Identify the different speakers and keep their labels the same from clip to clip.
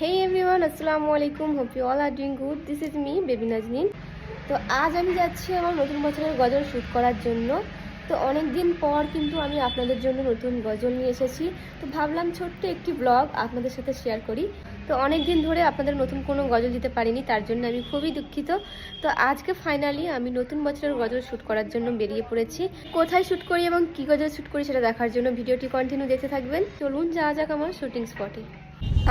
Speaker 1: Hey everyone, Assalamualaikum. Hope you all are doing good. This is me, Baby Najnin. তো আজ আমি যাচ্ছি আমার নতুন বছরের গজল শ্যুট করার জন্য। তো অনেক দিন পর কিন্তু আমি আপনাদের জন্য নতুন গজল নিয়ে এসেছি। তো ভাবলাম ছোট্ট একটি ব্লগ আপনাদের সাথে শেয়ার করি। তো অনেক দিন ধরে আপনাদের নতুন কোনো গজল দিতে পারিনি, তার জন্য আমি খুবই দুঃখিত। তো আজকে ফাইনালি আমি নতুন বছরের গজল শ্যুট করার জন্য বেরিয়ে পড়েছি। কোথায় শ্যুট করি এবং কী গজল শ্যুট করি সেটা দেখার জন্য ভিডিওটি কন্টিনিউ দেখতে থাকবেন। চলুন যাওয়া যাক আমার শুটিং স্পটে।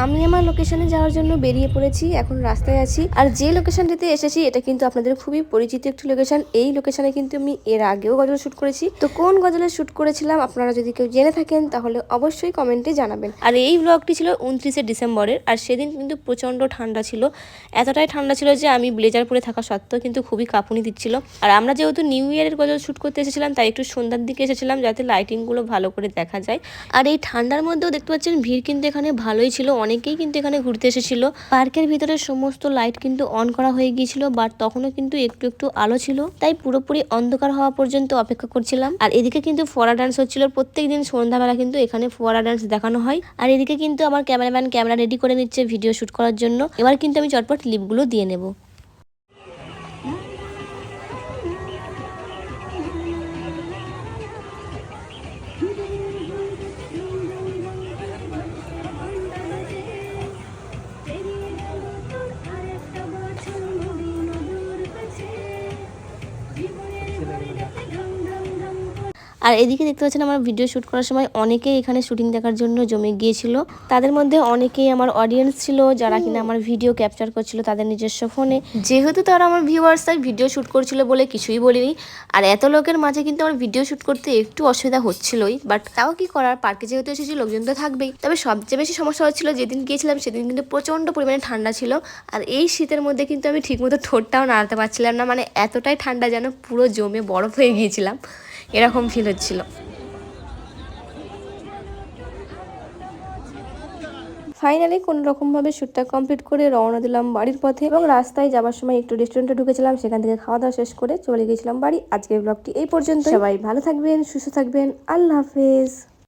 Speaker 1: আমি আমার লোকেশনে যাওয়ার জন্য বেরিয়ে পড়েছি, এখন রাস্তায় আছি। আর যে লোকেশনটিতে এসেছি এটা কিন্তু আপনাদের খুবই পরিচিত একটি লোকেশন। এই লোকেশনে কিন্তু আমি এর আগেও গজল শ্যুট করেছি। তো কোন গজলে শ্যুট করেছিলাম আপনারা যদি কেউ জেনে থাকেন তাহলে অবশ্যই কমেন্টে জানাবেন। আর এই ব্লগটি ছিল 29শে ডিসেম্বরের, আর সেদিন কিন্তু প্রচণ্ড ঠান্ডা ছিল। এতটাই ঠান্ডা ছিল যে আমি ব্লেজার পরে থাকা সত্ত্বেও কিন্তু খুবই কাঁপুনি দিচ্ছিল। আর আমরা যেহেতু নিউ ইয়ারের গজল শ্যুট করতে এসেছিলাম তাই একটু সন্ধ্যার দিকে এসেছিলাম যাতে লাইটিংগুলো ভালো করে দেখা যায়। আর এই ঠান্ডার মধ্যেও দেখতে পাচ্ছেন ভিড় কিন্তু এখানে ভালোই ছিল, অনেকেই কিন্তু এখানে ঘুরতে এসেছিল। পার্কের ভিতরে সমস্ত লাইট কিন্তু অন করা হয়ে গিয়েছিল, বাট তখনও কিন্তু একটু একটু আলো ছিল, তাই পুরোপুরি অন্ধকার হওয়া পর্যন্ত অপেক্ষা করছিলাম। আর এদিকে কিন্তু ফোয়ারা ডান্স হচ্ছিল। প্রত্যেকদিন সন্ধ্যাবেলা কিন্তু এখানে ফোয়ারা ডান্স দেখানো হয়। আর এদিকে কিন্তু আমার ক্যামেরাম্যান ক্যামেরা রেডি করে নিচ্ছে ভিডিও শুট করার জন্য। এবার কিন্তু আমি চটপট লিপগুলো দিয়ে নেব। আর এদিকে দেখতে পাচ্ছেন আমার ভিডিও শ্যুট করার সময় অনেকেই এখানে শুটিং দেখার জন্য জমে গিয়েছিল। তাদের মধ্যে অনেকেই আমার অডিয়েন্স ছিল যারা কিনা আমার ভিডিও ক্যাপচার করছিল তাদের নিজস্ব ফোনে। যেহেতু তারা আমার ভিউয়ার্স তাই ভিডিও শ্যুট করছিল বলে কিছুই বলিনি। আর এত লোকের মাঝে কিন্তু আমার ভিডিও শ্যুট করতে একটু অসুবিধা হচ্ছিলই, বাট তাও কি করার, পার্কে যেহেতু এসেছি লোকজন তো থাকবেই। তবে সবচেয়ে বেশি সমস্যা হচ্ছিল যেদিন গিয়েছিলাম সেদিন কিন্তু প্রচণ্ড পরিমাণে ঠান্ডা ছিল। আর এই শীতের মধ্যে কিন্তু আমি ঠিকমতো ঠোঁটটাও নাড়াতে পারছিলাম না, মানে এতটাই ঠান্ডা যেন পুরো জমে বরফ হয়ে গিয়েছিলাম, এরকম ফিল হচ্ছিল। ফাইনালি কোনো রকমভাবে শ্যুটটা কমপ্লিট করে রওনা দিলাম বাড়ির পথে, এবং রাস্তায় যাওয়ার সময় একটু রেস্টুরেন্টে ঢুকেছিলাম, সেখান থেকে খাওয়া দাওয়া শেষ করে চলে গিয়েছিলাম বাড়ি। আজকের ব্লগটি এই পর্যন্ত। সবাই ভালো থাকবেন, সুস্থ থাকবেন, আল্লাহ হাফেজ।